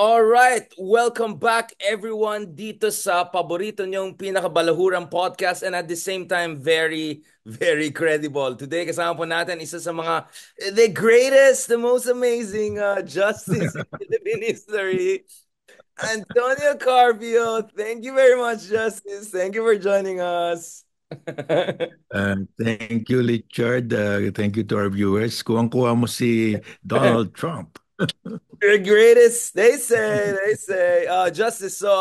All right, welcome back everyone dito sa paborito niyong pinakabalahurang podcast and at the same time very, very credible. Today kasama po natin isa sa mga the greatest, the most amazing justice in Philippine history, Antonio Carpio. Thank you very much, Justice. Thank you for joining us. Thank you, Richard. Thank you to our viewers. Kuwang-kuha mo si Donald Trump. The greatest, they say. Justice, so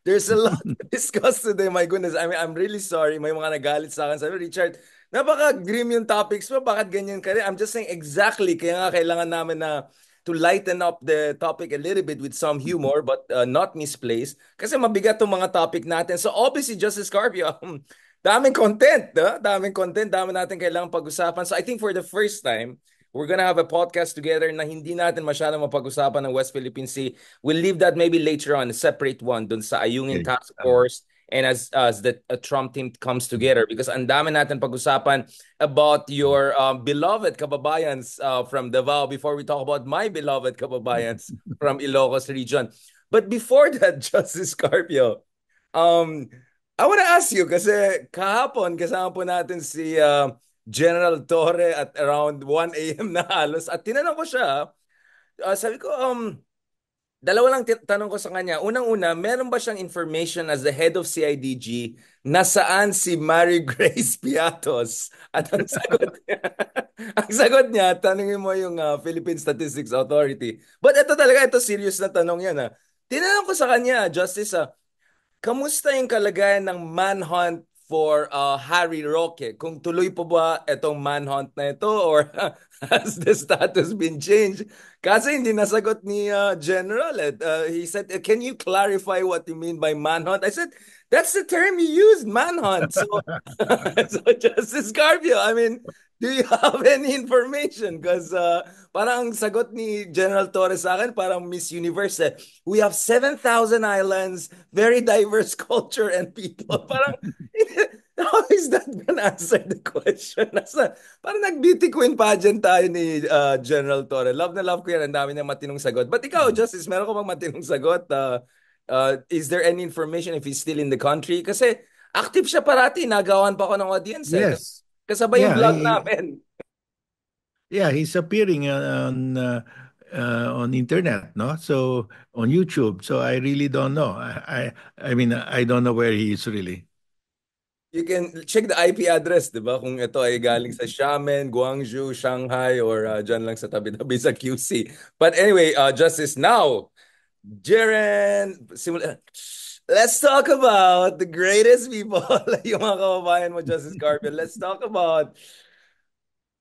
there's a lot to discuss today. My goodness, I mean, I'm really sorry. May mga nagalit sa akin. Sabi, Richard, napaka-grim yung topics mo. Bakit ganyan ka rin? I'm just saying exactly. Kaya nga kailangan namin na to lighten up the topic a little bit with some humor, but not misplaced. Kasi mabigat tong mga topic natin. So obviously, Justice Carpio, daming content, no? Daming content, dami natin kailangan pag-usapan. So I think for the first time, we're gonna have a podcast together na hindi natin masyadong mapag-usapan ng West Philippine Sea. We'll leave that maybe later on, a separate one dun sa Ayungin Okay. Task Force and as the Trump team comes together because ang dami natin pag-usapan about your beloved kababayans from Davao before we talk about my beloved kababayans from Ilocos region. But before that, Justice Carpio, um, I want to ask you kasi kahapon kasama po natin si General Torre at around 1 a.m. na halos. At tinanong ko siya, sabi ko, dalawa lang tanong ko sa kanya. Unang-una, meron ba siyang information as the head of CIDG na saan si Mary Grace Piatos? At ang sagot niya, ang sagot niya, tanongin mo yung Philippine Statistics Authority. But ito talaga, ito serious na tanong yan. Tinanong ko sa kanya, Justice, kamusta yung kalagayan ng manhunt for Harry Roque? Kung tuloy po ba itong manhunt na ito or has the status been changed? Kasi hindi nasagot ni General. He said, can you clarify what you mean by manhunt? I said, that's the term you used, manhunt. So, so Justice Garvio, I mean, do you have any information? Because parang ang sagot ni General Torres sa akin, parang Miss Universe. We have 7,000 islands, very diverse culture and people. Parang, how is that gonna answer the question? Parang nag-beauty queen pageant tayo ni General Torre. Love na love ko yan. Ang dami niya matinong sagot. But ikaw, Justice, meron ka bang matinong sagot? Is there any information if he's still in the country? Kasi active siya parati. Nagawan pa ako ng audience eh. Yes. Kasabay yung Yeah, vlog namin. yeah, he's appearing on internet, no? So on YouTube. So I really don't know. I mean, I don't know where he is really. You can check the IP address, di ba? Kung ito ay galing sa Xiamen, Guangzhou, Shanghai, or dyan lang sa tabi-tabi sa QC. But anyway, Justice, now, Jaren, let's talk about the greatest people, yung mga kababayan mo, Justice Carpet. Let's talk about,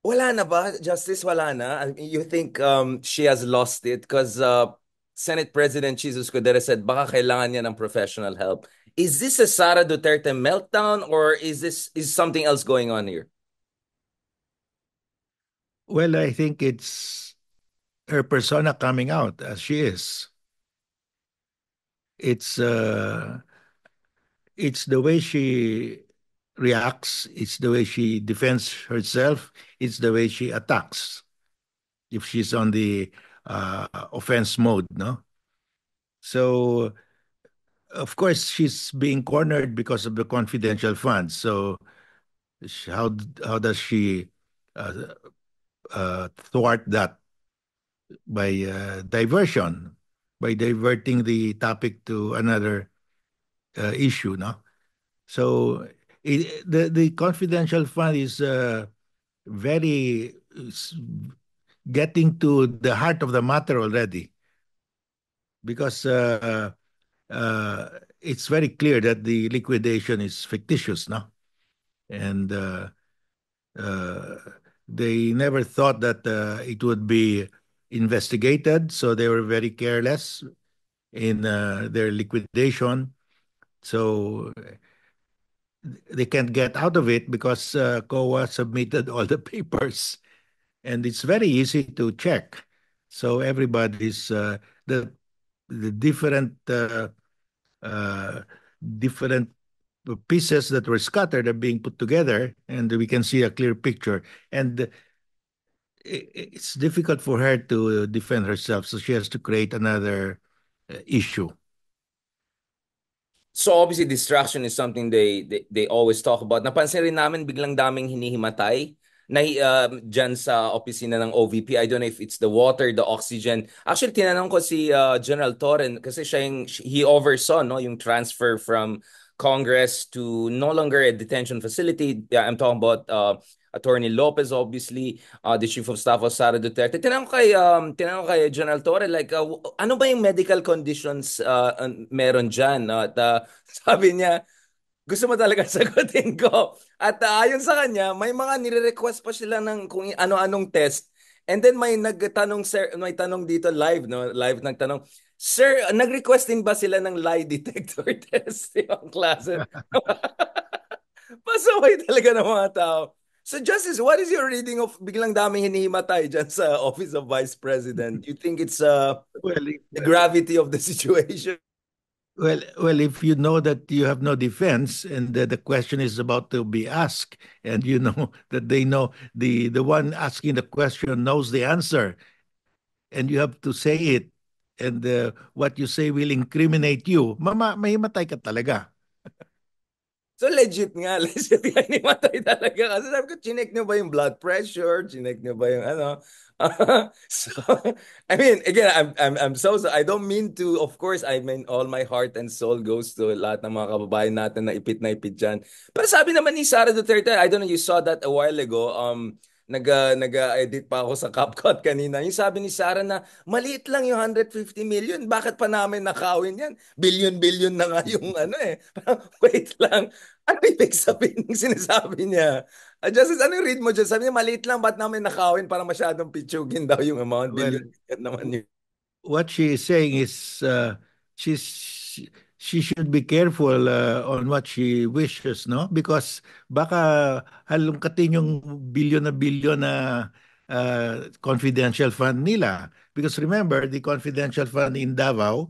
wala na ba, Justice, wala na? You think she has lost it? Because Senate President Jesus Cudere said, baka kailangan niya ng professional help. Is this a Sara Duterte meltdown or is something else going on here? Well, I think it's her persona coming out as she is. It's uh it's the way she reacts, it's the way she defends herself, it's the way she attacks if she's on the offense mode, no? So, of course, she's being cornered because of the confidential funds. So, how does she uh, thwart that by diversion, by diverting the topic to another issue, no? So, the confidential fund is very getting to the heart of the matter already because uh, it's very clear that the liquidation is fictitious, no? And uh, they never thought that it would be investigated, so they were very careless in their liquidation. So they can't get out of it because COA submitted all the papers, and it's very easy to check. So everybody's the uh, different pieces that were scattered are being put together, and we can see a clear picture. And it's difficult for her to defend herself, so she has to create another issue. So obviously distraction is something they always talk about. Napansin rin namin biglang daming hinihimatay na dyan sa opisina ng OVP. I don't know if it's the water, the oxygen. Actually, tinanong ko si General Torren kasi he oversaw no yung transfer from Congress to no longer a detention facility. Yeah, I'm talking about Attorney Lopez, obviously, the Chief of Staff of Sara Duterte. Tinanong kay General Torre, like, ano ba yung medical conditions meron dyan? At sabi niya, gusto mo talaga sagutin ko. At ayon sa kanya, may mga nire-request pa sila ng kung ano-anong test. And then may tanong dito live, no? Live nagtanong, Sir, nag-request din ba sila ng lie detector test? Yung klase. Pasaway talaga ng mga tao. So, Justice, what is your reading of biglang daming hinihimatay dyan sa Office of Vice President? You think it's Well, the gravity of the situation? well, if you know that you have no defense and the question is about to be asked, and you know that they know the one asking the question knows the answer, and you have to say it, and what you say will incriminate you, mahimatay ka talaga. So legit nga, legit nga inimatay talaga. Kasi sabi ko, chinek nyo ba yung blood pressure? Chinek nyo ba yung ano? So, I mean, again, I don't mean to, of course, I mean, all my heart and soul goes to lahat ng mga kababayan natin na ipit dyan. Pero sabi naman ni Sara Duterte, I don't know, you saw that a while ago, nag-edit pa ako sa CapCut kanina. Yung sabi ni Sara na maliit lang yung 150 million. Bakit pa namin nakawin yan? Billion-billion na nga yung ano eh. Wait lang. Ano ibig sabihin ng sinasabi niya? Justice, ano yung read mo dyan? Sabi niya, maliit lang, ba't namin nakawin para masyadong pitsugin daw yung amount? Well, Billion naman yun. what she is saying is she should be careful on what she wishes, no? Because baka halongkatin yung bilyon na confidential fund nila. Because remember, the confidential fund in Davao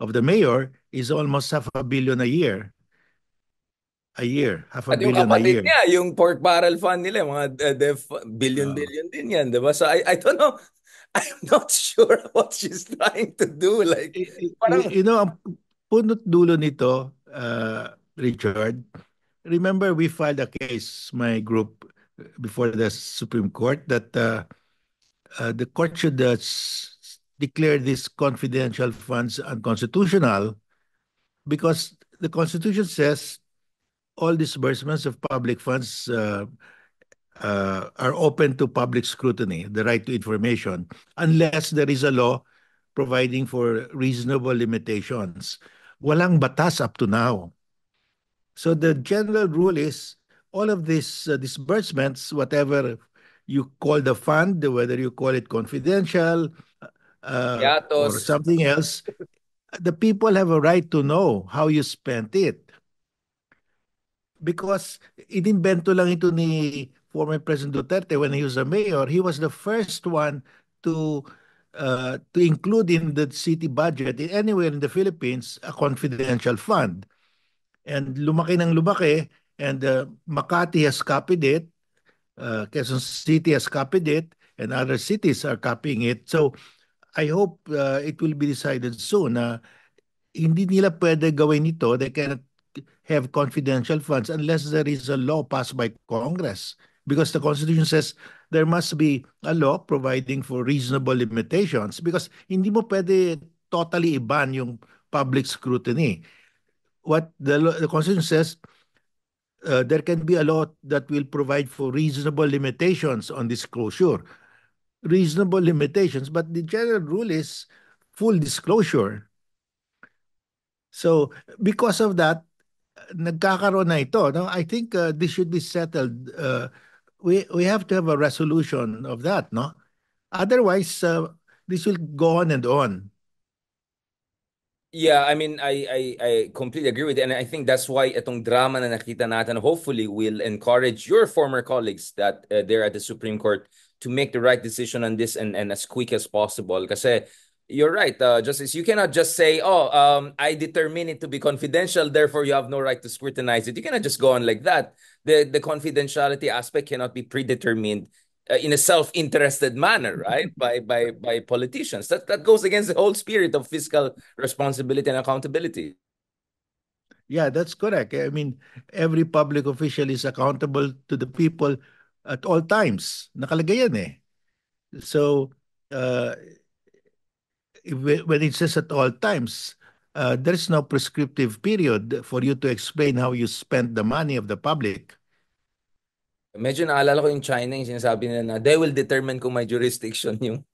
of the mayor is almost half a billion a year. A year, half a At yung billion a kapatid year. niya, yung pork barrel fund nila, mga Uh, billion-billion din yan, di ba? So I don't know. I'm not sure what she's trying to do. Like, parang, you know, ang punot dulo nito, Richard, remember we filed a case, my group, before the Supreme Court that the court should declare these confidential funds unconstitutional because the Constitution says all disbursements of public funds are open to public scrutiny, the right to information, unless there is a law providing for reasonable limitations. Walang batas up to now. So the general rule is all of these disbursements, whatever you call the fund, whether you call it confidential or yatos. something else, the people have a right to know how you spent it. Because inimbento lang ito ni former President Duterte when he was a mayor. He was the first one to include in the city budget anywhere in the Philippines a confidential fund. And lumaki ng lumaki, and Makati has copied it, Quezon City has copied it, and other cities are copying it. So I hope it will be decided soon na hindi nila pwede gawin ito. They cannot have confidential funds unless there is a law passed by Congress. Because the Constitution says there must be a law providing for reasonable limitations. Because hindi mo pwede totally iban yung public scrutiny. What the Constitution says, there can be a law that will provide for reasonable limitations on disclosure. Reasonable limitations, but the general rule is full disclosure. So because of that, nagkakaroon na ito. No? I think this should be settled. We have to have a resolution of that. No? Otherwise, this will go on and on. Yeah, I mean, I completely agree with you. And I think that's why itong drama na nakita natin hopefully will encourage your former colleagues that they're at the Supreme Court to make the right decision on this and as quick as possible. Kasi you're right, Justice, you cannot just say, oh, I determine it to be confidential, therefore you have no right to scrutinize it. You cannot just go on like that. The confidentiality aspect cannot be predetermined in a self-interested manner, right? By politicians. That goes against the whole spirit of fiscal responsibility and accountability. Yeah, that's correct. I mean, every public official is accountable to the people at all times. Nakalagay yan eh. So, uh, when it says at all times, there is no prescriptive period for you to explain how you spent the money of the public. Medyo naalala ko yung China, yung sinasabi nila na they will determine kung may jurisdiction yung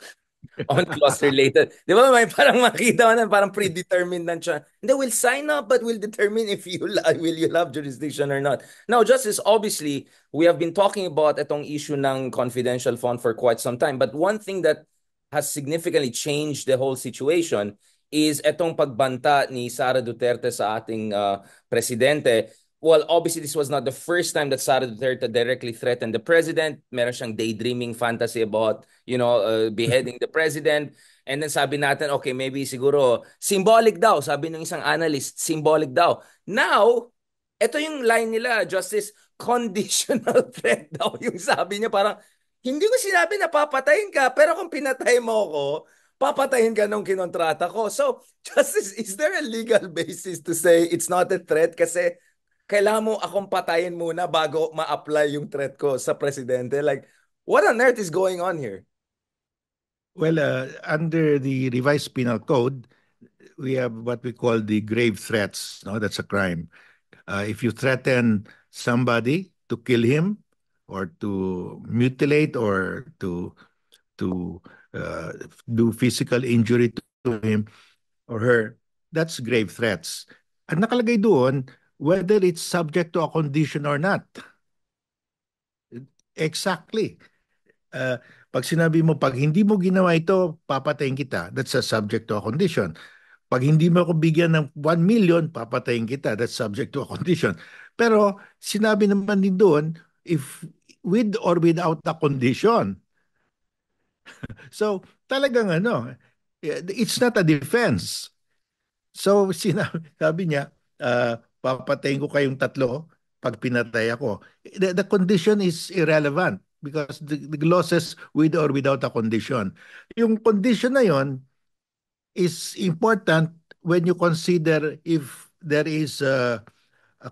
on clause related. Di ba may parang makita mo na parang predetermined na siya. They will sign up but will determine if will you have jurisdiction or not. Now, Justice, obviously, we have been talking about itong issue ng confidential fund for quite some time. But one thing that has significantly changed the whole situation is itong pagbanta ni Sara Duterte sa ating presidente. Well, obviously, this was not the first time that Sara Duterte directly threatened the president. Meron siyang daydreaming fantasy about, beheading the president. And then sabi natin, okay, maybe siguro symbolic daw. Sabi ng isang analyst, symbolic daw. Now, ito yung line nila, Justice, conditional threat daw. Yung sabi niya parang, hindi ko sinabi na papatayin ka, pero kung pinatay mo ako, papatayin ka nung kinontrata ko. So, Justice, is there a legal basis to say it's not a threat? Kasi kailangan mo akong patayin muna bago ma-apply yung threat ko sa presidente. Like, what on earth is going on here? Well, under the revised penal code, we have what we call the grave threats. No, that's a crime. If you threaten somebody to kill him or to mutilate or to uh, do physical injury to him or her, that's grave threats. At nakalagay doon, whether it's subject to a condition or not. Exactly. Uh, pag sinabi mo, pag hindi mo ginawa ito, papatayin kita, that's a subject to a condition. Pag hindi mo ako bigyan ng 1 million, papatayin kita, that's subject to a condition. Pero sinabi naman din doon, if with or without a condition. So talagang it's not a defense. So sabi niya, papatayin ko kayong tatlo pag pinatay ako. The condition is irrelevant because the law says with or without a condition. Yung condition na yon is important when you consider if there is a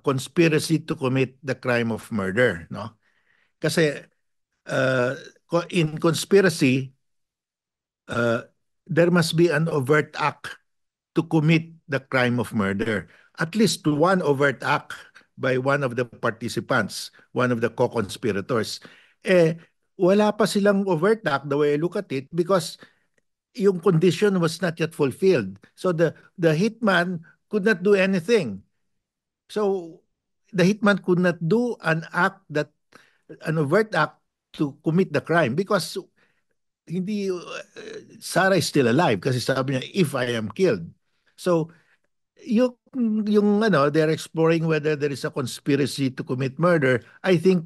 conspiracy to commit the crime of murder, no? Kasi uh, in conspiracy, uh, there must be an overt act to commit the crime of murder. At least one overt act by one of the participants, one of the co-conspirators. Eh, wala pa silang overt act the way I look at it because yung condition was not yet fulfilled. So the hitman could not do anything. So the hitman could not do an overt act to commit the crime because hindi Sarah is still alive kasi sabi niya if I am killed. So yung they're exploring whether there is a conspiracy to commit murder. I think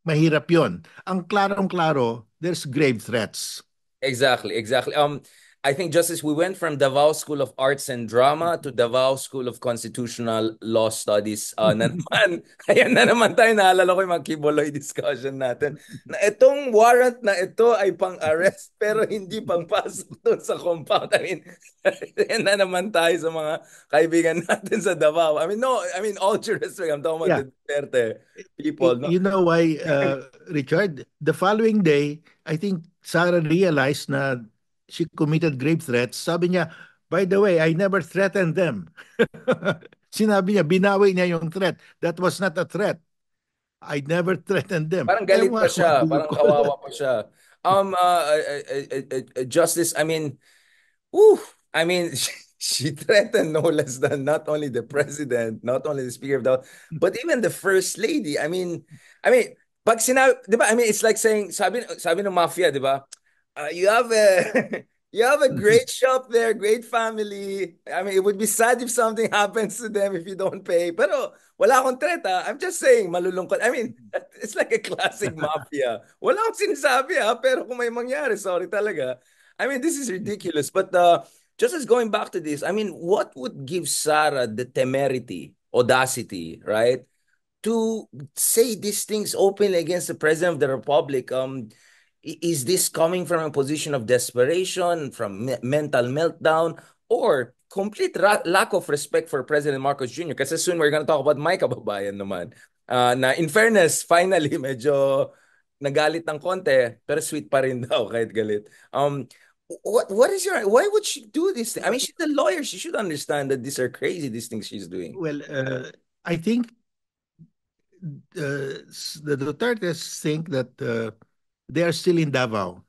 mahirap 'yon. Ang klarong-klaro, there's grave threats. Exactly, exactly. I think, Justice, we went from Davao School of Arts and Drama to Davao School of Constitutional Law Studies. Na naman, ayan na naman tayo, naalala ko yung mga Kiboloy discussion natin. Na itong warrant na ito ay pang-arrest pero hindi pang-pasok doon sa compound. I mean, ayan na naman tayo sa mga kaibigan natin sa Davao. I mean, all due respect, I'm talking about Yeah. the Duterte people. No? You know why, Richard? The following day, I think Sarah realized na she committed grave threats. Sabi niya, by the way, I never threatened them. Sinabi niya, binawi niya yung threat. That was not a threat. I never threatened them. Parang galit pa What siya, do you parang call kawawa that? pa siya. Justice, whew, she threatened no less than not only the president, not only the speaker of the House, but even the first lady. Pag sinabi, 'di ba? It's like saying, sabi ng mafia, 'di ba? You have a you have a great shop there, great family. It would be sad if something happens to them if you don't pay. Pero wala akong threat, ah. I'm just saying, malulungkot. It's like a classic mafia. Wala akong sinasabi, ah, pero kung may mangyari, sorry talaga. This is ridiculous. But just as going back to this, what would give Sarah the temerity, audacity, right, to say these things openly against the president of the republic? Is this coming from a position of desperation, from mental meltdown, or complete lack of respect for President Marcos Jr.? Kasi soon we're gonna talk about my kababayan naman. Na in fairness, finally, medyo nagalit ng konti, pero sweet pa rin daw kahit galit. What is your, why would she do this thing? I mean, she's a lawyer. She should understand that these are crazy, these things she's doing. Well, I think the Dutertes think that they are still in Davao,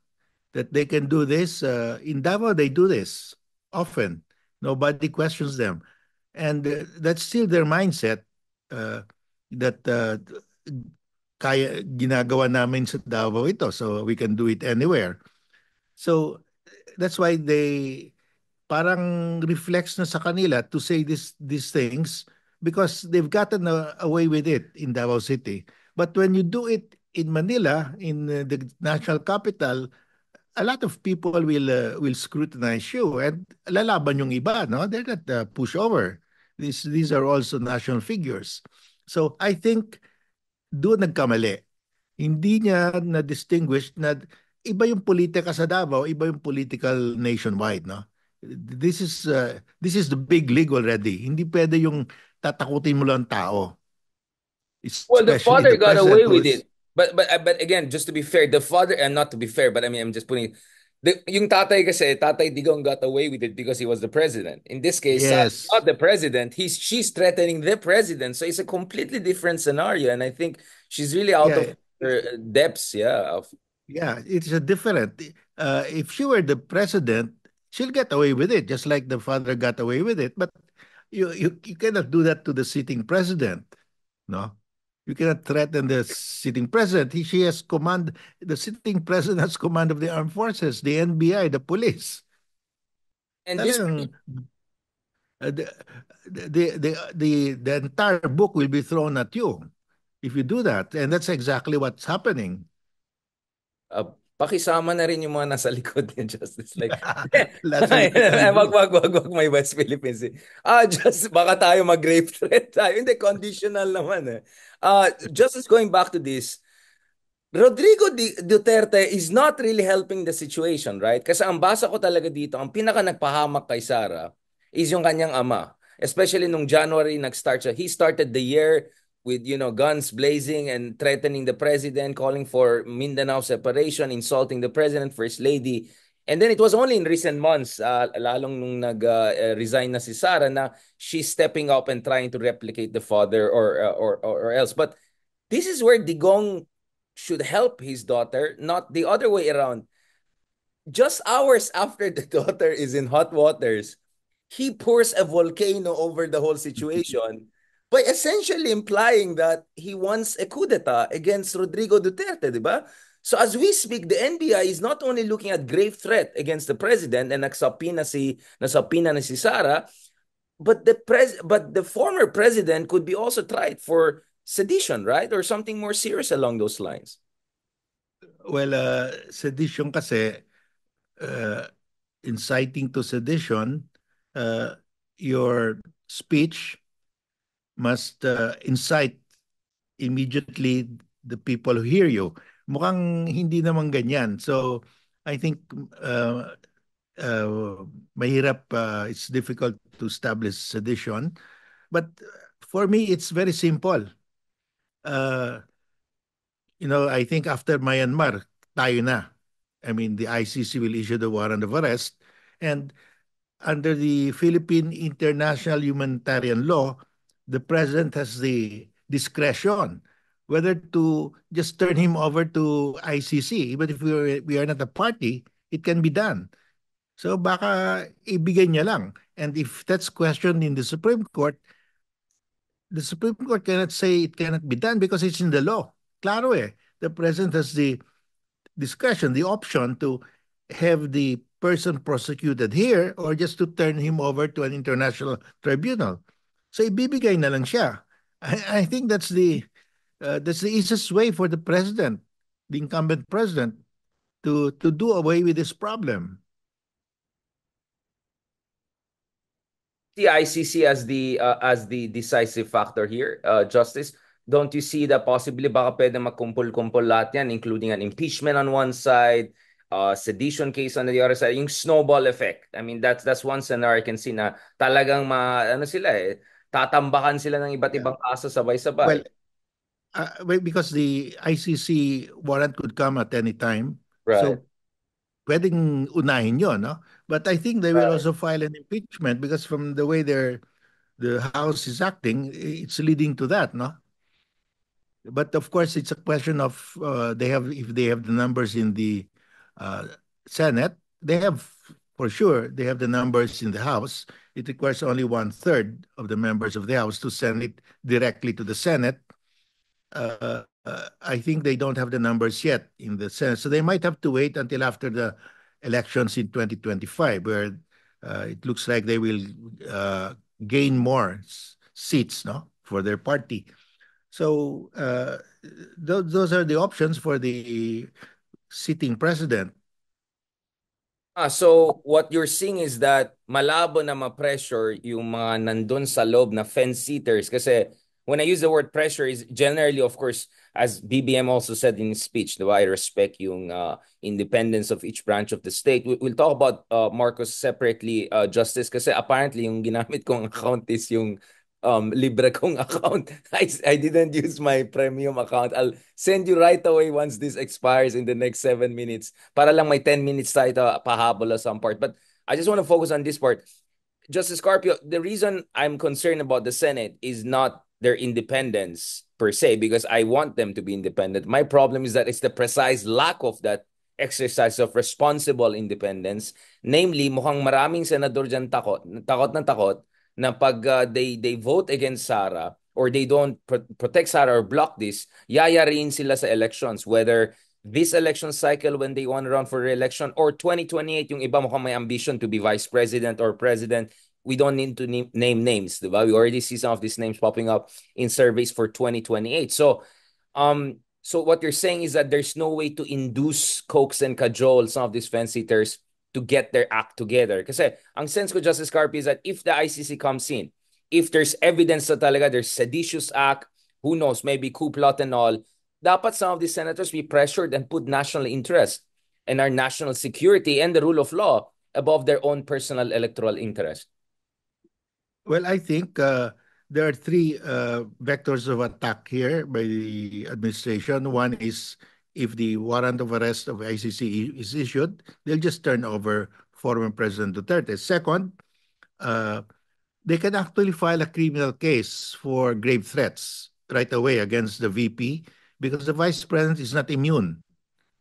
that they can do this. In Davao, they do this often. Nobody questions them. And that's still their mindset uh, that kaya ginagawa namin sa Davao ito, so we can do it anywhere. So that's why they parang reflects na sa kanila to say these things because they've gotten away with it in Davao City. But when you do it in Manila, in the national capital, a lot of people will scrutinize you and lalaban yung iba, no? They're not pushover. These are also national figures. So I think doon nagkamali. Hindi niya na-distinguish na iba yung politika sa Davao, iba yung political nationwide, no? This is the big league already. Hindi pwede yung tatakutin mo lang tao, Well, the especially father the got president away who with is it. But again, just to be fair, the father, and not to be fair, but I mean, I'm just putting yung tatay kasi, Tatay Digong got away with it because he was the president. In this case, Sara's yes. not the president. She's threatening the president. So it's a completely different scenario. And I think she's really out of Yeah, her depths, yeah. yeah, it's a different. If she were the president, she'll get away with it, just like the father got away with it. But you cannot do that to the sitting president, no? You cannot threaten the sitting president. She has command. The sitting president has command of the armed forces, the NBI, the police. And this Talagang uh, the, the entire book will be thrown at you if you do that, and that's exactly what's happening. pakisama na rin yung mga nasa likod ni Justice. Like, Nasa likod ng group. wag, may West Philippines eh. Just, baka tayo mag-rape threat tayo. Hindi, conditional naman eh. Justice, going back to this, Rodrigo Duterte is not really helping the situation, right? Kasi ang basa ko talaga dito, ang pinaka nagpahamak kay Sara is yung kanyang ama. Especially nung January nag-start siya. He started the year with, guns blazing and threatening the president, calling for Mindanao separation, insulting the president, first lady. And then it was only in recent months, lalong nung nag-resign na si Sara, na she's stepping up and trying to replicate the father or else. But this is where Digong should help his daughter, not the other way around. Just hours after the daughter is in hot waters, he pours a volcano over the whole situation by essentially implying that he wants a coup d'etat against Rodrigo Duterte, di ba? So as we speak, the NBI is not only looking at grave threat against the president and nasapina na si Sara, but the former president could be also tried for sedition, right? Or something more serious along those lines. Well, sedition kasi, uh, inciting to sedition, uh, your speech must incite immediately the people who hear you. Mukhang hindi naman ganyan. So, I think uh, mahirap, it's difficult to establish sedition. But for me, it's very simple. Uh, I think after Myanmar, tayo na. I mean, the ICC will issue the warrant of arrest. And under the Philippine International Humanitarian Law, the president has the discretion whether to just turn him over to ICC. Even if we are not a party, it can be done. So baka ibigay niya lang. And if that's questioned in the Supreme Court, the Supreme Court cannot say it cannot be done because it's in the law. Claro eh. The president has the discretion, the option to have the person prosecuted here or just to turn him over to an international tribunal. So ibibigay na lang siya. I think that's the easiest way for the president, the incumbent president, to do away with this problem. The ICC as the decisive factor here, Justice. don't you see that possibly baka pwede magkumpul-kumpul lahat yan, including an impeachment on one side, sedition case on the other side, yung snowball effect. I mean, that's one scenario I can see na talagang ano sila tatambakan sila ng iba't Yeah. ibang kaso sabay-sabay. Well, because the ICC warrant could come at any time. Right. So pwedeng unahin yun, no? But I think they will Right. also file an impeachment because from the way the House is acting, it's leading to that, no? But of course, it's a question of they have if they have the numbers in the uh, Senate, they have for sure they have the numbers in the House. It requires only one-third of the members of the House to send it directly to the Senate. I think they don't have the numbers yet in the Senate, so they might have to wait until after the elections in 2025, where it looks like they will gain more seats, no, for their party. So those are the options for the sitting president. So what you're seeing is that malabo na ma-pressure yung mga nandun sa loob na fence-sitters. Kasi when I use the word pressure is generally, of course, as BBM also said in his speech, diba, I respect yung independence of each branch of the state. We'll talk about Marcos separately, Justice, kasi apparently yung ginamit kong account is yung libre kong account. I didn't use my premium account. I'll send you right away once this expires in the next 7 minutes. Para lang may 10 minutes tayo pahabol some part. But I just want to focus on this part. Justice Carpio, the reason I'm concerned about the Senate is not their independence per se, because I want them to be independent. My problem is that it's the precise lack of that exercise of responsible independence. Namely, mukhang maraming senador dyan takot na pag they vote against Sara or they don't protect Sara or block this, yayarin sila sa elections, whether this election cycle when they want to run for re-election or 2028 yung iba mukhang may ambition to be vice president or president. We don't need to name names, diba? We already see some of these names popping up in surveys for 2028. So what you're saying is that there's no way to induce, coax, and cajole some of these fence sitters to get their act together. Kasi ang sense ko, Justice Carpi, is that if the ICC comes in, if there's evidence na talaga there's seditious act, who knows, maybe coup plot and all, dapat some of these senators be pressured and put national interest and our national security and the rule of law above their own personal electoral interest. Well, I think there are three vectors of attack here by the administration. One is if the warrant of arrest of ICC is issued, they'll just turn over former President Duterte. Second, they can actually file a criminal case for grave threats right away against the VP because the vice president is not immune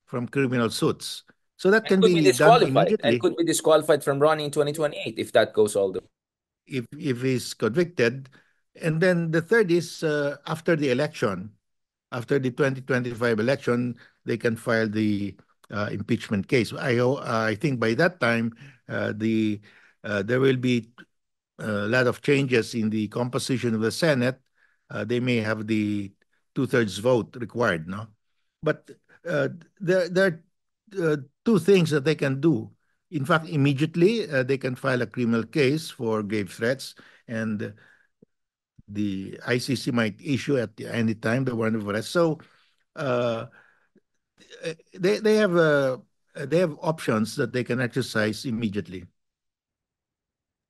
from criminal suits. So that And can could be be done disqualified and immediately could be disqualified from running in 2028 if that goes all the way. if he's convicted. And then the third is after the election, after the 2025 election, they can file the impeachment case. I think by that time, there will be a lot of changes in the composition of the Senate. They may have the two-thirds vote required, no? But there are two things that they can do. In fact, immediately they can file a criminal case for grave threats, and the ICC might issue at any time the warrant of arrest. So uh, they have options that they can exercise immediately.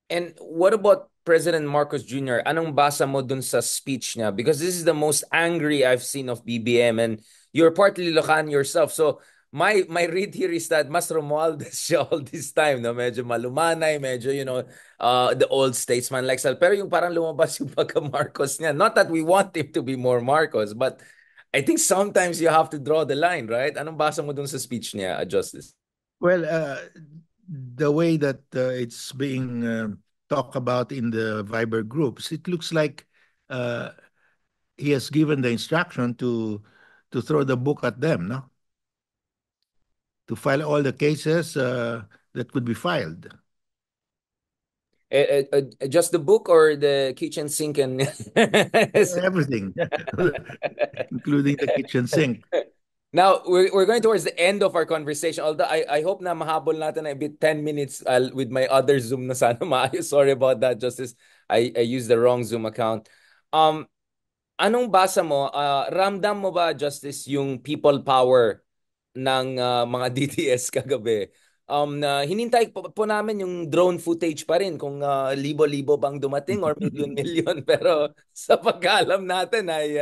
And what about President Marcos Jr.? Anong basa mo dun sa speech niya? Because this is the most angry I've seen of BBM and you're partly Ilocano yourself. So my read here is that mas Romualdez siya all this time, no? Medyo malumanay, medyo, the old statesman like style. Pero yung parang lumabas yung pagka-Marcos niya. Not that we want him to be more Marcos, but I think sometimes you have to draw the line, right? Anong basa mo dun sa speech niya, Justice? Well, the way that it's being talked about in the Viber groups, it looks like he has given the instruction to throw the book at them, no? To file all the cases that could be filed. Just the book or the kitchen sink and Everything, including the kitchen sink. Now, we're going towards the end of our conversation. Although I hope na mahabol natin a bit 10 minutes with my other Zoom na sana maayos. Sorry about that, Justice. I used the wrong Zoom account. anong basa mo? Ramdam mo ba, Justice, yung people power ng mga DDS kagabi? Na hinintay po namin yung drone footage pa rin kung libo-libo bang dumating or million-million. Pero sa pagkaalam natin ay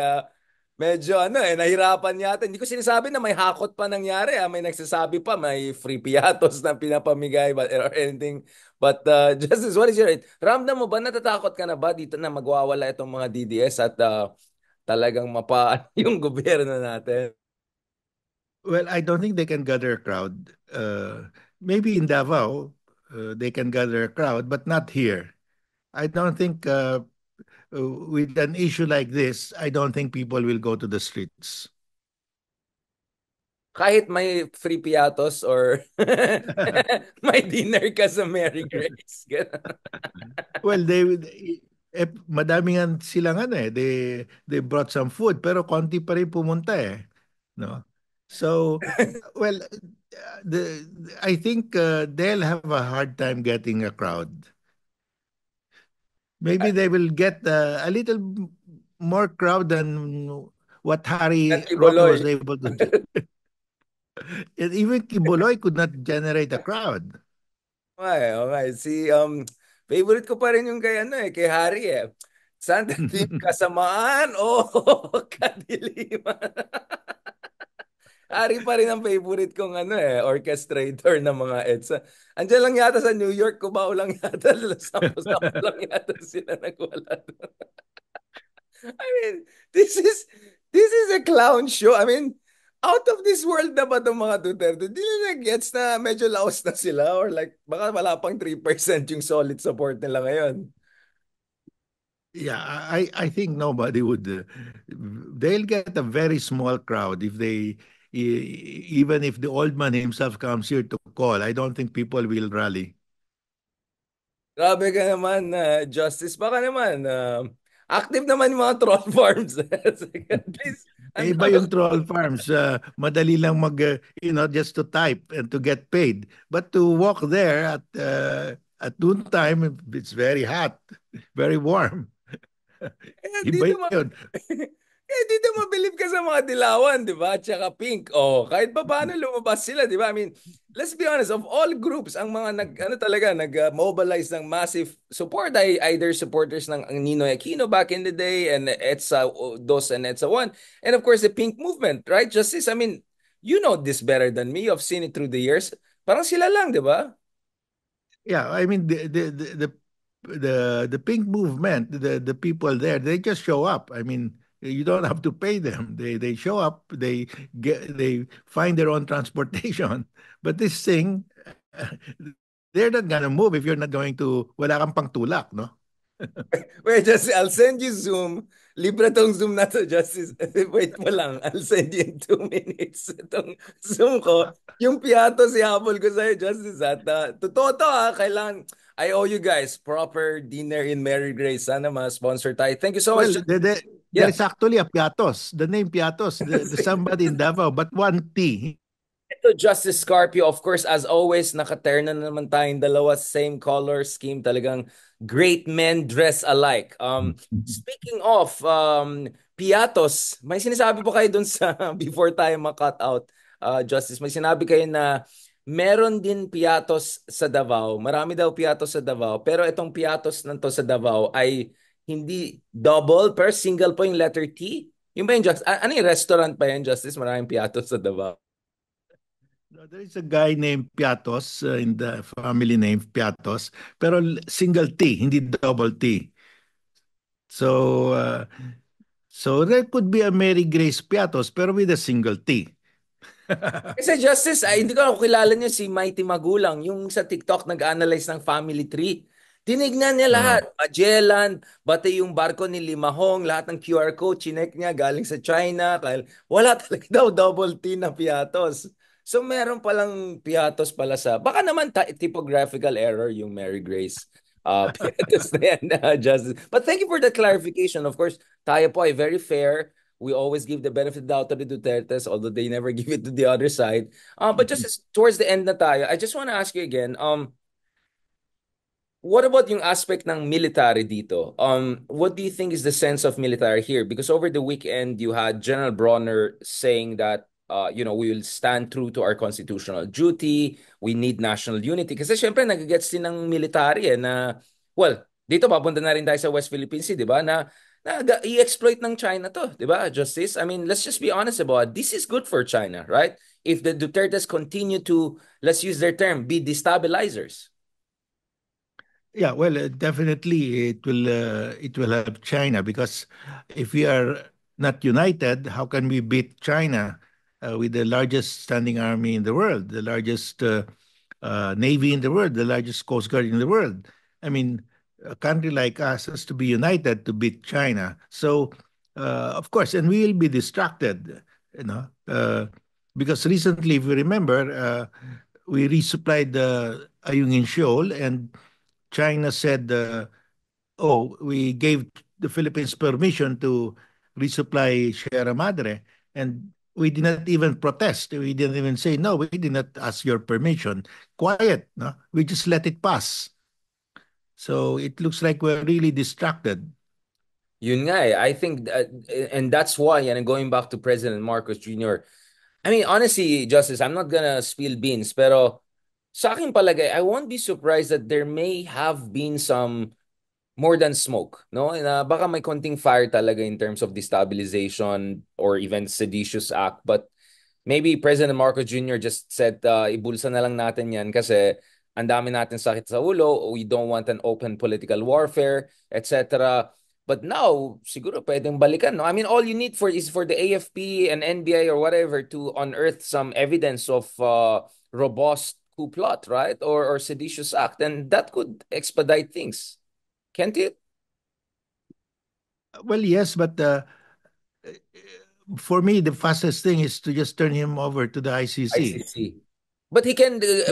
medyo nahirapan yata. Hindi ko sinasabi na may hakot pa nangyari. May nagsasabi pa may free piatos na pinapamigay or anything. But Justice, what is your ramdam mo ba, natatakot ka na ba dito na magwawala itong mga DDS at talagang mapa yung gobyerno natin? Well, I don't think they can gather a crowd. Maybe in Davao, they can gather a crowd, but not here. I don't think with an issue like this, I don't think people will go to the streets. Kahit may free piatos or may dinner ka sa Mary Grace. Ganun. Well, madami nga silang ano eh. They brought some food pero konti pa rin pumunta eh. No? So, well, I think they'll have a hard time getting a crowd. Maybe they will get a little more crowd than what At Harry Roque Iboloy. was able to do. And even Kiboloy could not generate a crowd. Okay, okay. Favorite ko pa rin yung kay kay Harry eh. Santa Team Kasamaan o Kadiliman. Harry pa rin ang favorite kong orchestrator ng mga EDSA. Andiyan lang yata sa New York, Cubao lang yata, sampo-sampo lang yata sila nagwala doon. I mean, this is this is a clown show. I mean, out of this world na ba itong mga Duterte? Di nila gets na medyo laos na sila or like baka wala pang 3% yung solid support nila ngayon. Yeah, I think nobody would. They'll get a very small crowd if even if the old man himself comes here to call. I don't think people will rally. Grabe ka naman, Justice. Baka naman, active naman yung mga troll farms. At least, ang Eh, iba dami yung troll farms. Madali lang just to type and to get paid. But to walk there at noontime, it's very hot, very warm. dito Iba yun. dito mabilib ka sa mga dilawan, di ba? Tsaka pink. Oh, kahit pa paano lumabas sila, di ba? I mean, let's be honest, of all groups, ang mga nag-mobilize ng massive support ay either supporters ng Ninoy Aquino back in the day and EDSA Dos and EDSA One. And of course, the pink movement, right? Justice, I mean, you know this better than me. I've seen it through the years. Parang sila lang, di ba? Yeah, I mean the pink movement, the people there, they just show up. I mean, you don't have to pay them. They show up, they find their own transportation. But this thing, they're not gonna move if you're not going to wala kang pangtulak, no? Wait, just I'll send you Zoom. Libre tong Zoom na to, Justice. Wait mo lang. I'll send you in 2 minutes. Itong Zoom ko. Yung piato si habol ko sa'yo, Justice. At totoo to kailangan, I owe you guys proper dinner in Mary Grace. Sana ma-sponsor tayo. Thank you so much. Well, there Yeah. is actually a Piatos. The name Piatos, the somebody in Davao, but one T. Ito, Justice Scarpio, of course, as always, nakaterna na naman tayong dalawa, same color scheme, talagang great men dress alike. Speaking of Piatos, may sinasabi po kayo dun sa, before tayo ma-cut out, Justice, may sinabi kayo na meron din Piatos sa Davao. Marami daw Piatos sa Davao, pero itong Piatos na to sa Davao ay hindi double, per single po yung letter T. Yung ba yung Justice? Ano yung restaurant pa yan, Justice? Maraming Piatos sa Davao. No, there is a guy named Piatos in the family name Piatos, pero single T, hindi double T. So, so there could be a Mary Grace Piatos, pero with a single T. Kasi Justice, ay hindi ko ako kilala niya si Mighty Magulang, yung sa TikTok nag-analyze ng family tree. Tinignan niya Uh, lahat. Magellan, pati yung barko ni Limahong, lahat ng QR code, chinek niya galing sa China. Wala talaga daw double T na piatos. So meron palang piatos pala sa, baka naman typographical error yung Mary Grace. Piatos na yan, Justice. But thank you for the clarification. Of course, tayo po ay very fair. We always give the benefit of the doubt to the Dutertes, although they never give it to the other side. But just towards the end na tayo, I just want to ask you again, What about yung aspect ng military dito? What do you think is the sense of military here? Because over the weekend, you had General Bronner saying that, we will stand true to our constitutional duty. We need national unity. Kasi syempre, nagigets din ng military na, well, dito papunta na rin tayo sa West Philippine Sea, di ba? Na i-exploit ng China to, di ba? Justice? I mean, let's just be honest about it. This is good for China, right? If the Dutertes continue to, let's use their term, be destabilizers. Yeah, well, definitely it will help China because if we are not united, how can we beat China with the largest standing army in the world, the largest navy in the world, the largest coast guard in the world? I mean, a country like us has to be united to beat China. So, of course, and we will be distracted, you know, because recently, if you remember, we resupplied the Ayungin Shoal and China said, "Oh, we gave the Philippines permission to resupply Sierra Madre," and we did not even protest. We didn't even say, "No, we did not ask your permission." Quiet, no? We just let it pass. So it looks like we're really distracted. Yun nga eh. I think and that's why, and going back to President Marcos Jr., I mean, honestly, Justice, I'm not gonna spill beans, pero sa akin palagay, I won't be surprised that there may have been some more than smoke, no? Na baka may konting fire talaga in terms of destabilization or even seditious act, but maybe President Marcos Jr. just said, ibulsa na lang natin yan kasi ang dami natin sakit sa ulo, we don't want an open political warfare, etc. But now, siguro pwedeng balikan, no? I mean, all you need for is for the AFP and NBI or whatever to unearth some evidence of robust coup plot, right? Or seditious act. And that could expedite things. Can't it? Well, yes, but for me, the fastest thing is to just turn him over to the ICC. ICC. But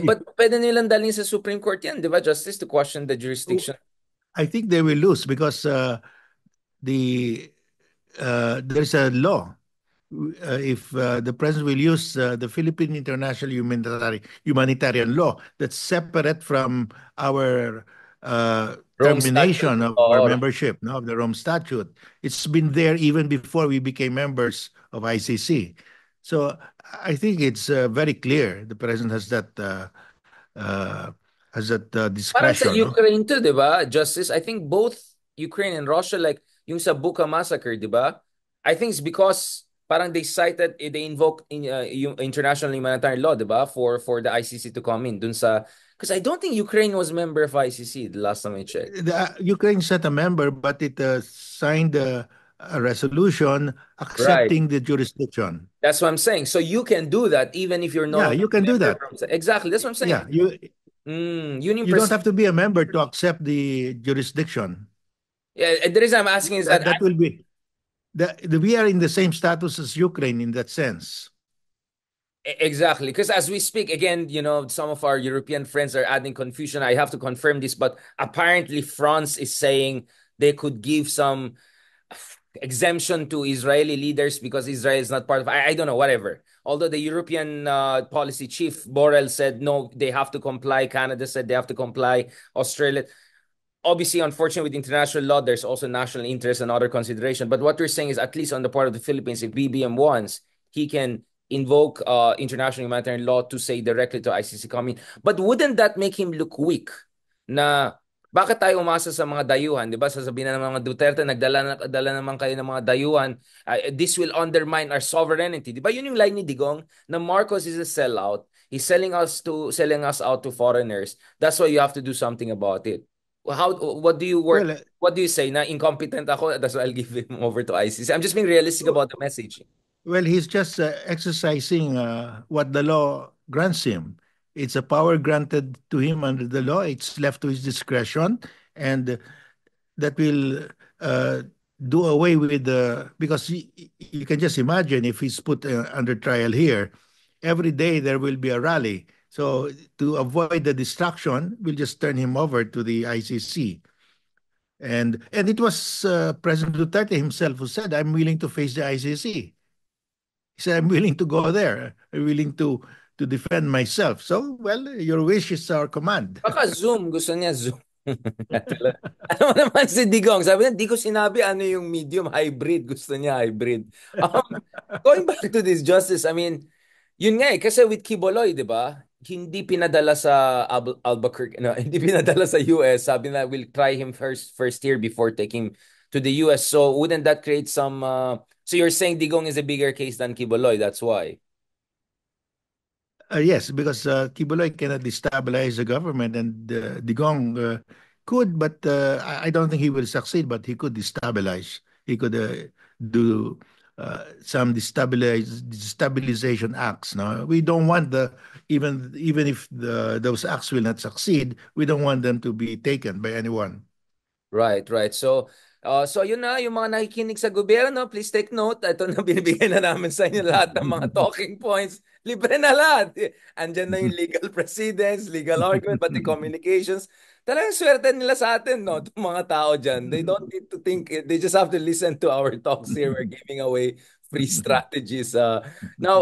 but pwede nilang dalhin sa Supreme Court yan, di ba, Justice, to question the jurisdiction. I think they will lose because the there's a law. If the president will use the Philippine International Humanitarian Law that's separate from our Rome Statute. termination of our Oo. membership, no, of the Rome Statute. It's been there even before we became members of ICC. So I think it's very clear the president uh, has that Parang sa discretion, no? Ukraine too, di ba, Justice? I think both Ukraine and Russia, like yung sa Bucha massacre, di ba? I think it's because parang they invoked yung international humanitarian law, di ba? For the ICC to come in dun sa, because I don't think Ukraine was member of ICC the last time I checked. Ukraine is not a member, but it signed a resolution Right. accepting the jurisdiction. That's what I'm saying. So you can do that even if you're Yeah, not you a can do member that. from. Exactly. That's what I'm saying. Yeah, Yun yung you don't have to be a member to accept the jurisdiction. Yeah, and the reason I'm asking is that That will be we are in the same status as Ukraine in that sense. exactly, because as we speak again, some of our European friends are adding confusion. I have to confirm this, but apparently France is saying they could give some exemption to Israeli leaders because Israel is not part of. I don't know, whatever. Although the European policy chief Borrell said no, they have to comply. Canada said they have to comply. Australia, obviously, unfortunately, with international law, there's also national interest and other consideration. But what we're saying is, at least on the part of the Philippines, if BBM wants, he can invoke international humanitarian law to say directly to ICC coming. But wouldn't that make him look weak? Na bakit tayo umasa sa mga dayuhan? Di ba? Sasabihin na ng mga Duterte, nagdala naman kayo ng mga dayuhan. This will undermine our sovereignty. Di ba? Yun yung line ni Digong na Marcos is a sellout. He's selling us out to foreigners. That's why you have to do something about it. How what do you work Well, what do you say na incompetent ako, that's why I'll give him over to ICC. I'm just being realistic about the message. he's just exercising what the law grants him. It's a power granted to him under the law. It's left to his discretion, and that will uh, do away with the because you can just imagine if he's put under trial here, every day there will be a rally. So to avoid the distraction, we'll just turn him over to the ICC. And it was President Duterte himself who said, "I'm willing to face the ICC." He said, "I'm willing to go there. I'm willing to defend myself." So, well, your wish is our command. Baka Zoom, gusto niya Zoom. Ano mo naman si Digong, sabi niya, di ko sinabi ano yung medium hybrid. Gusto niya hybrid. Going back to this justice, I mean, yun nga eh, kasi with Kiboloy, di ba? Hindi pinadala sa Albuquerque, no, hindi pinadala sa US. Sabi na we'll try him first year before taking to the US. So wouldn't that create some so you're saying Digong is a bigger case than Kiboloy, that's why. Yes, because Kibuloy cannot destabilize the government, and Digong could, but I don't think he will succeed. But he could destabilize. He could do some destabilization acts. No, we don't want the even if those acts will not succeed, we don't want them to be taken by anyone. Right, right. So, so yun na, yung mga nakikinig sa gobyerno, please take note. Ito na binibigay na namin sa inyo lahat ng mga talking points. Libre na lahat. Andyan na yung legal precedents, legal argument, pati communications. Talagang swerte nila sa atin, no? Itong mga tao dyan. They don't need to think, they just have to listen to our talks here. We're giving away free strategies. Now,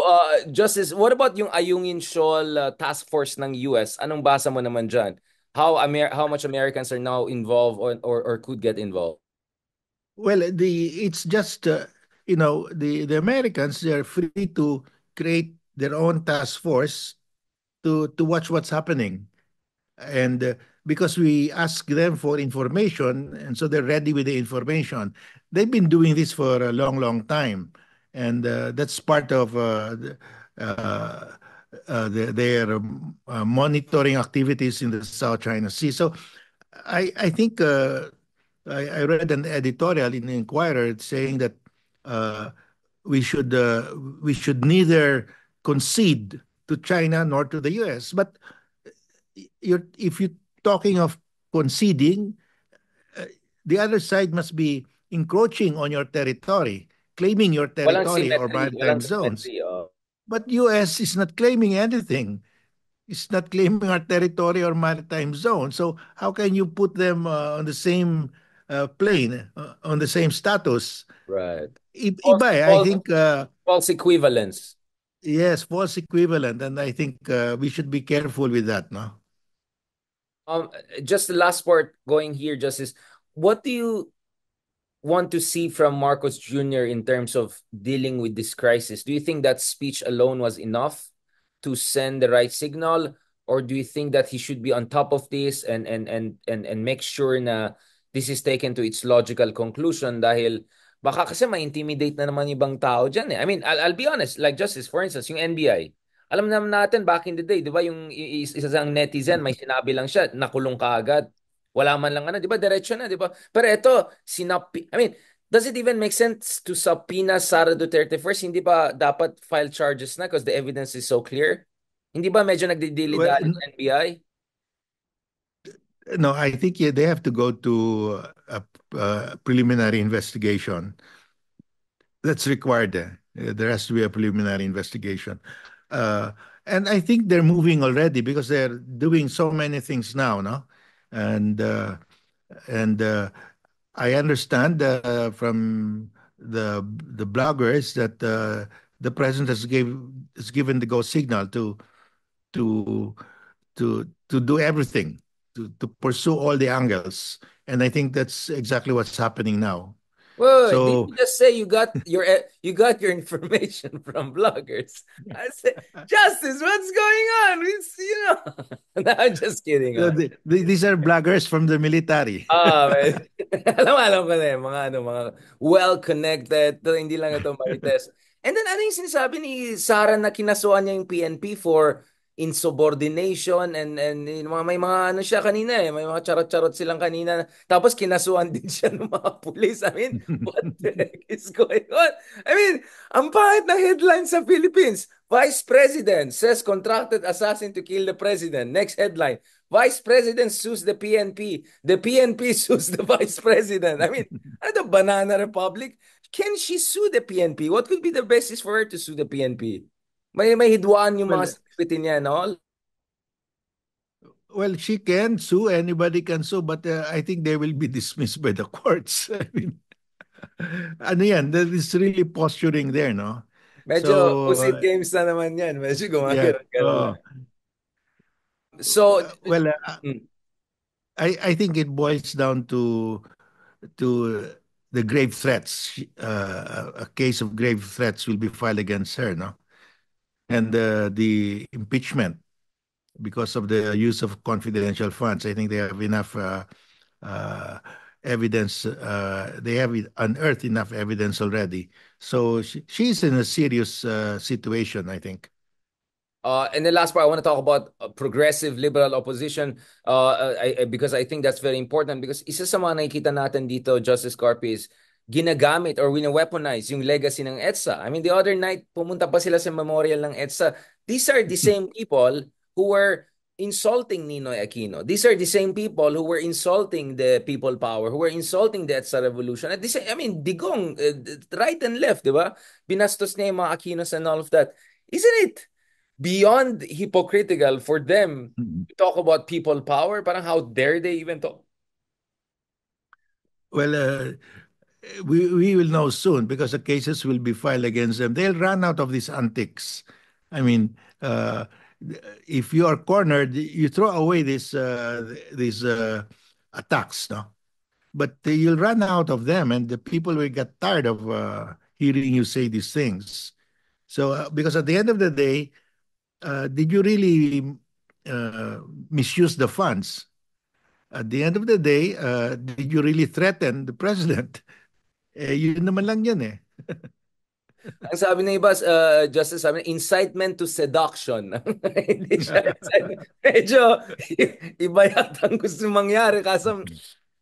Justice, what about yung Ayungin Shoal Task Force ng US? Anong basa mo naman dyan? How much Americans are now involved or could get involved. Well, it's just the Americans, they're free to create their own task force to watch what's happening. And because we ask them for information, and so they're ready with the information. They've been doing this for a long, long time, and that's part of uh, their monitoring activities in the South China Sea. So I think I read an editorial in the Inquirer saying that uh, we should neither concede to China nor to the U.S. But if you're talking of conceding, uh, the other side must be encroaching on your territory, claiming your territory or Walang maritime zones. symmetry. Oh. But U.S. is not claiming anything. It's not claiming our territory or maritime zone. So how can you put them on the same plane, on the same status? Right. False, Iba eh. I false, think false equivalence. yes, false equivalent, and I think we should be careful with that, no? Um, just the last part going here, Justice. What do you want to see from Marcos Jr. in terms of dealing with this crisis? Do you think that speech alone was enough to send the right signal, or do you think that he should be on top of this and make sure na this is taken to its logical conclusion dahil baka kasi ma-intimidate na naman ibang tao dyan eh. I mean, I'll be honest, like Justice, for instance, yung NBI, alam naman natin back in the day, di ba, yung isa sang netizen, may sinabi lang siya, nakulong ka agad. Wala man lang ano, di ba, diretso na, di ba? Pero ito, I mean, does it even make sense to subpoena Sara Duterte first? Hindi ba dapat file charges na because the evidence is so clear? Hindi ba medyo Well, nagdidili-dali ng NBI? no, I think yeah, they have to go to a preliminary investigation. That's required. There has to be a preliminary investigation. Uh, and I think they're moving already because they're doing so many things now, no? And and I understand from the bloggers that the president has given the go signal to to do everything to pursue all the angles, and I think that's exactly what's happening now. Whoa, did So you just say you got your information from bloggers? I said, Justice, what's going on? It's, you know. No, I'm just kidding. these are bloggers from the military. Man. Alam ko na mga mga well-connected, to, hindi lang ito marites. And then ano yung sinasabi ni Sara na kinasuhan niya yung PNP for insubordination and yung may mga ano siya kanina eh, may mga charot-charot silang kanina. Tapos kinasuhan din siya ng mga pulis. I mean, what the heck is going on? I mean, ang pangit ng headline sa Philippines. Vice President says contracted assassin to kill the president. Next headline. Vice President sues the PNP. The PNP sues the Vice President. I mean, ano the banana republic? Can she sue the PNP? What could be the basis for her to sue the PNP? May hidwaan yung mga Well, security niya, no? well, she can sue. Anybody can sue, but I think they will be dismissed by the courts. I mean, ano yan? That is really posturing there, no? Medyo So pusit games na naman yan. Medyo yeah. gumagano-gano lang. So, Well, mm. I think it boils down to the grave threats. A case of grave threats will be filed against her, no? And the impeachment because of the use of confidential funds. I think they have enough uh, evidence. They have unearthed enough evidence already. So she's in a serious situation, I think. And the last part, I want to talk about progressive liberal opposition because I think that's very important because isa sa mga nakikita natin dito, Justice Carpi, is ginagamit or wina-weaponize yung legacy ng EDSA. I mean, the other night, pumunta pa sila sa memorial ng EDSA. These are the same people who were insulting Ninoy Aquino. These are the same people who were insulting the people power, who were insulting the EDSA revolution. At this, I mean, digong, right and left, di ba? Binastos niya yung mga Aquinos and all of that. Isn't it beyond hypocritical for them Mhm. to talk about people power? Parang how dare they even talk? Well, we will know soon because the cases will be filed against them. They'll run out of these antics. I mean, if you are cornered, you throw away these attacks, no? But you'll run out of them, and the people will get tired of hearing you say these things. So, because at the end of the day, did you really uh, misuse the funds? At the end of the day, did you really threaten the president? Yun naman lang yan eh. Ang sabi ng iba, Justice, sabi niya, incitement to seduction. Hindi siya incitement. Medyo iba yata ang gusto mangyari. Kaso,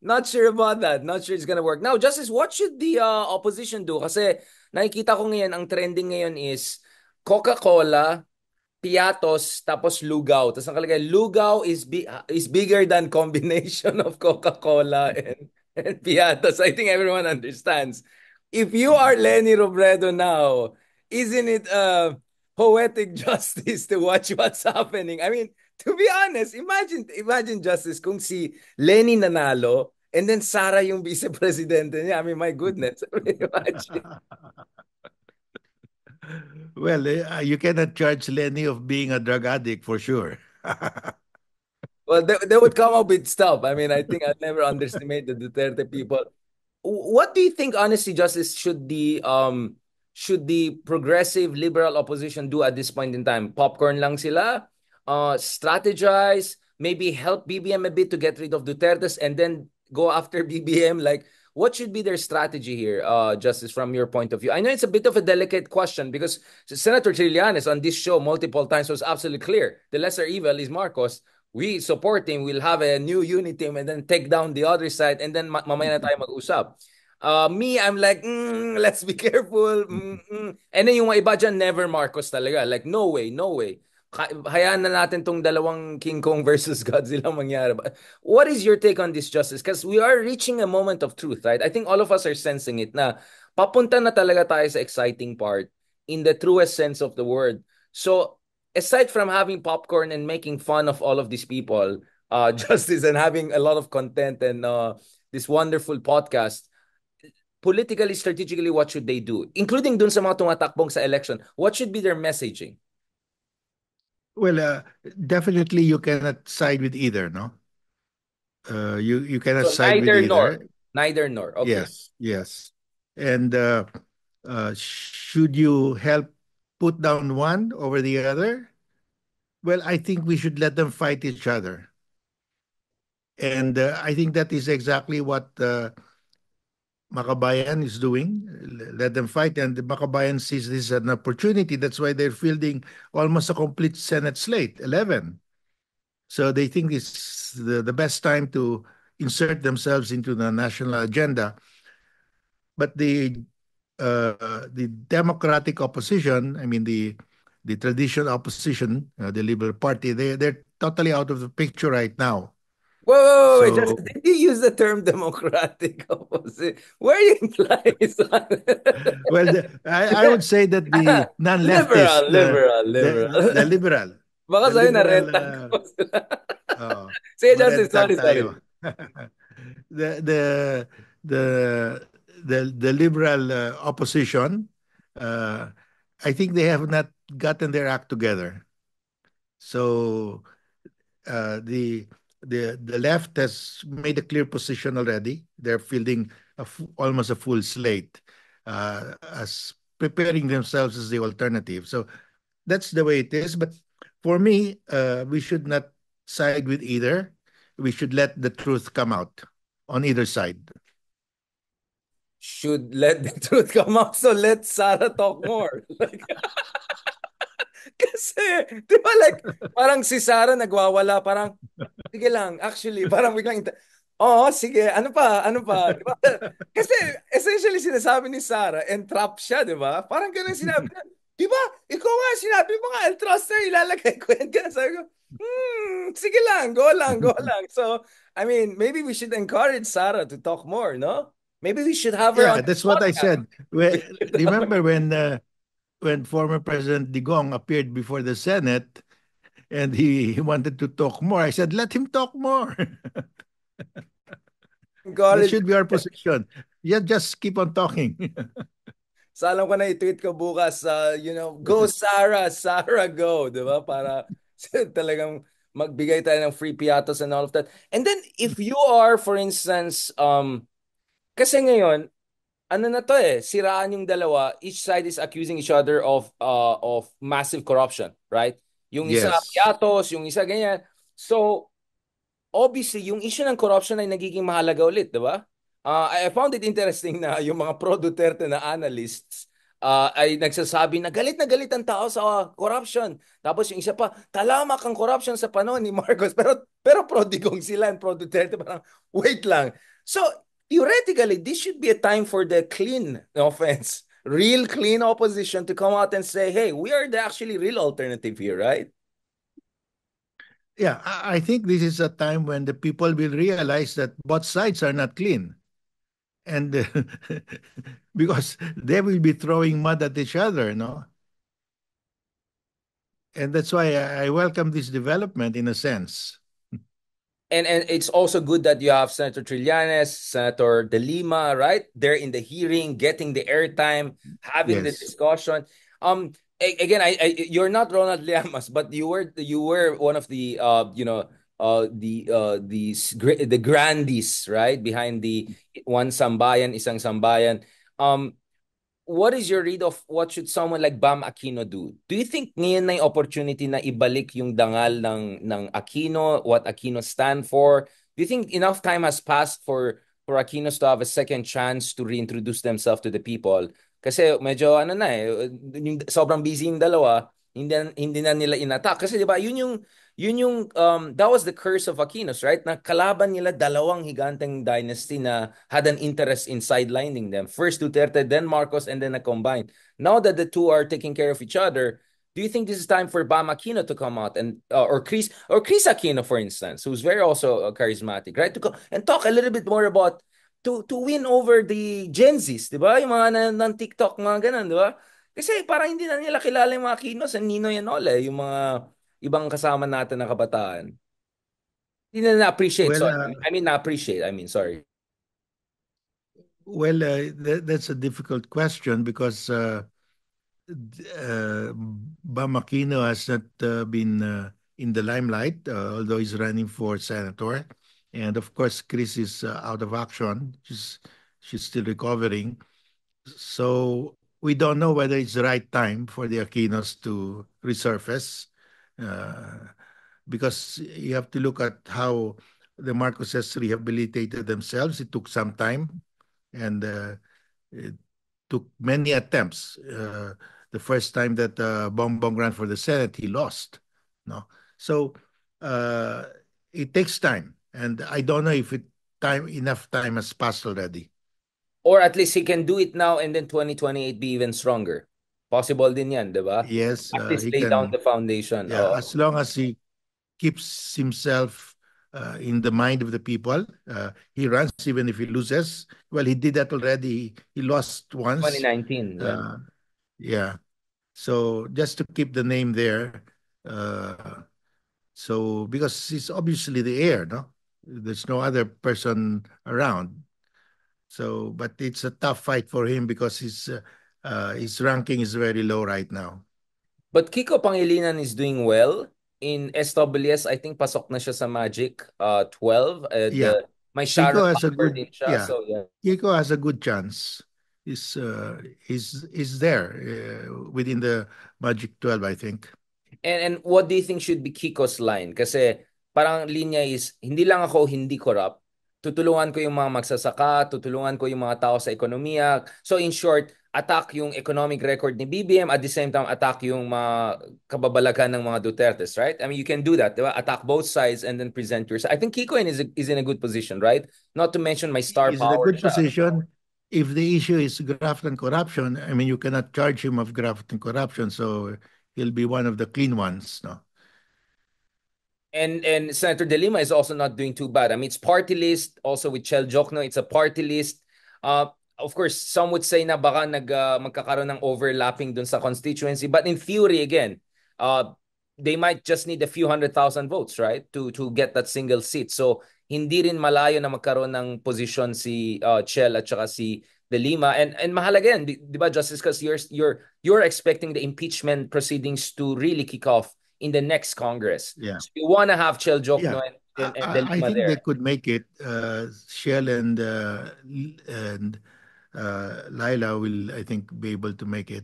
not sure about that. Not sure it's gonna work. Now, Justice, what should the opposition do? Kasi nakikita ko ngayon, ang trending ngayon is Coca-Cola, Piatos, tapos Lugaw. Tapos nakalagay, Lugaw is bigger than combination of Coca-Cola and Piatos. I think everyone understands. If you are Lenny Robredo now, isn't it poetic justice to watch what's happening? I mean, to be honest, imagine justice kung si Lenny nanalo and then Sara yung vice-presidente niya. I mean, my goodness. Imagine. Well, you cannot charge Lenny of being a drug addict for sure. Well, they would come up with stuff. I mean, I think I'll never underestimate the Duterte people. What do you think, honestly, Justice, should the progressive liberal opposition do at this point in time? Popcorn lang sila, strategize, maybe help BBM a bit to get rid of Duterte's and then go after BBM. Like, what should be their strategy here, Justice, from your point of view? I know it's a bit of a delicate question because Senator Trillanes on this show multiple times was absolutely clear. The lesser evil is Marcos. We support him, we'll have a new unit team and then take down the other side and then mamaya na tayo mag-usap. Me, I'm like, let's be careful. And then yung mga iba dyan, never Marcos talaga. Like, no way, no way. Hayaan na natin tong dalawang King Kong versus Godzilla mangyari. What is your take on this, Justice? Because we are reaching a moment of truth, right? I think all of us are sensing it na papunta na talaga tayo sa exciting part in the truest sense of the word. So, aside from having popcorn and making fun of all of these people, Justice, and having a lot of content and this wonderful podcast, politically, strategically, what should they do? Including dun sa mga tumatakbong sa election, what should be their messaging? Well, definitely you cannot side with either, no? You cannot So side with either. neither nor. Okay. Yes, yes. And should you help put down one over the other? Well, I think we should let them fight each other. And I think that is exactly what Makabayan is doing. Let them fight. And the Makabayan sees this as an opportunity. That's why they're fielding almost a complete Senate slate, 11. So they think it's the best time to insert themselves into the national agenda. But the Democratic opposition, I mean the traditional opposition, the Liberal Party, they're totally out of the picture right now. Wait, So just did you use the term democratic opposite? Where are you implying? well, I would say that the non-leftist, Liberal, liberal, liberal. the liberal, Baka the sa'yo liberal, na-rentan ko sila. uh, Sige, Justice, marentag sorry, sorry. tayo. the the the the liberal opposition, uh, I think they have not gotten their act together. So the the left has made a clear position already. They're fielding almost a full slate as preparing themselves as the alternative. So that's the way it is. But for me, we should not side with either. We should let the truth come out on either side. Should let the truth come out. So let Sarah talk more. Like, kasi, di ba like, parang si Sarah nagwawala, parang, sige lang, actually, parang biglang, oo, sige, ano pa, ano pa, di ba? Kasi, essentially, sinasabi ni Sarah, entrap siya, di ba? Parang ganun sinabi na, di ba? Ikaw nga, sinabi mo nga, I'll trust her, ilalagay ko yan. Kaya sabi ko, sige lang, go lang, go lang. So, I mean, maybe we should encourage Sarah to talk more, no? Maybe we should have her on Yeah, the that's what I podcast. said. Remember when former President Digong appeared before the Senate and he wanted to talk more, I said, let him talk more. That Encourage. should be our position. Yeah, just keep on talking. So alam ko na i-tweet ko bukas, go Sarah, Sarah go, di ba? Para talagang magbigay tayo ng free piatos and all of that. And then if you are, for instance, kasi ngayon, ano na to siraan yung dalawa, each side is accusing each other of massive corruption, right? Yung isa Yes. piatos, yung isa ganyan. So, obviously, yung issue ng corruption ay nagiging mahalaga ulit, di ba? I found it interesting na yung mga pro-Duterte na analysts ay nagsasabi na galit ang tao sa corruption. Tapos yung isa pa, talamak ang corruption sa panahon ni Marcos. Pero pro-Digong sila and pro-Duterte. Parang, wait lang. So, theoretically, this should be a time for the clean, no offense, real clean opposition to come out and say, hey, we are the actually real alternative here, right? Yeah, I think this is a time when the people will realize that both sides are not clean. And because they will be throwing mud at each other, no? And that's why I welcome this development in a sense. And it's also good that you have Senator Trillanes, Senator De Lima, right? They're in the hearing, getting the airtime, having the Yes. discussion. Again, you're not Ronald Llamas, but you were one of the the grandees, right? Behind the one sambayan, isang sambayan. What is your read of what should someone like Bam Aquino do? Do you think ngayon na yung opportunity na ibalik yung dangal ng Aquino, what Aquino stand for? Do you think enough time has passed for Aquinos to have a second chance to reintroduce themselves to the people? Kasi medyo ano na yung sobrang busy yung dalawa, hindi na nila inattack. Kasi 'di ba, yun yung that was the curse of Aquinos, right? Na kalaban nila dalawang higanteng dynasty na had an interest in sidelining them. First Duterte, then Marcos, and then a combined. Now that the two are taking care of each other, do you think this is time for Bam Aquino to come out and or Chris Aquino, for instance, who's very also charismatic, right? To go and talk a little bit more about to win over the Gen Zs, di ba? Yung mga ng TikTok, mga ganun, di ba? Kasi parang hindi na nila kilala yung mga Aquinos and Ninoy and all yung mga ibang kasama natin na kabataan. Hindi na na-appreciate, Well, sorry. I mean, na-appreciate. I mean, sorry. that's a difficult question because Bam Aquino has not been in the limelight, although he's running for senator. And of course, Chris is out of action. She's still recovering. So we don't know whether it's the right time for the Aquinos to resurface, uh, because you have to look at how the Marcoses rehabilitated themselves. It took some time, and it took many attempts. The first time that Bongbong ran for the Senate, he lost. No, so uh, it takes time, and I don't know if enough time has passed already. Or at least he can do it now and then 2028 be even stronger. Possible din yan, di ba? Yes, At least he lay down can. the foundation. Yeah, Oh. as long as he keeps himself in the mind of the people. He runs even if he loses. Well, he did that already. He lost once. 2019, yeah. Yeah. So just to keep the name there. Uh, so because he's obviously the heir, no? There's no other person around. So, but it's a tough fight for him because his ranking is very low right now. But Kiko Pangilinan is doing well in SWS, I think pasok na siya sa Magic 12. Yeah. May Sharon Kiko has a Tucker good, din siya. yeah. So, yeah. Kiko has a good chance. He's there within the Magic 12, I think. And what do you think should be Kiko's line? Kasi parang linya is, hindi lang ako hindi corrupt. Tutulungan ko yung mga magsasaka, tutulungan ko yung mga tao sa ekonomiya. So in short, attack yung economic record ni BBM, at the same time attack yung mga kababalagan ng mga Dutertes, right? I mean, you can do that, di ba? Attack both sides and then present yourself. I think Kiko is in a good position, right? Not to mention my star He's in a power good siya. position. If the issue is graft and corruption, I mean, you cannot charge him of graft and corruption, so he'll be one of the clean ones, no? And Senator De Lima is also not doing too bad. I mean, it's party list. Also with Chel Jokno, it's a party list. Of course, some would say na baka magkakaroon ng overlapping dun sa constituency. But in theory, again, they might just need a few 100,000 votes, right? To get that single seat. So, hindi rin malayo na magkaroon ng position si Chel at saka si De Lima. And mahalaga yan, di ba, Justice, because you're expecting the impeachment proceedings to really kick off in the next Congress. Yeah. So you want to have Chel Jokno Yeah. and De I Lima think they there. could make it. Shell and Laila will, I think, be able to make it.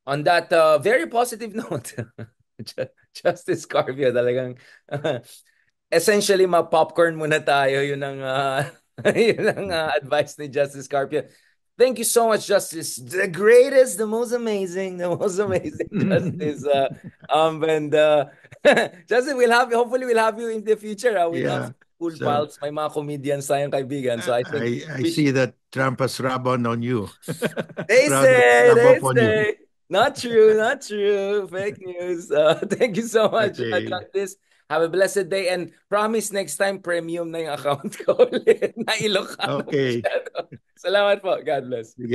On that very positive note, Justice Carpio talagang essentially ma-popcorn muna tayo. Yun ang, yun ang advice ni Justice Carpio. Thank you so much, Justice. The greatest, the most amazing Justice. And Justice, hopefully we'll have you in the future with us. Yeah. Cool So pals, may mga comedians tayong kaibigan. So I think I see that Trump has rubbed on you. They Rub off on you. say. Not true, not true. Fake news. Thank you so much, Okay. Justice. Have a blessed day and promise next time premium na yung account ko ulit na Ilocano Okay. masyado. Salamat po. God bless. Sige.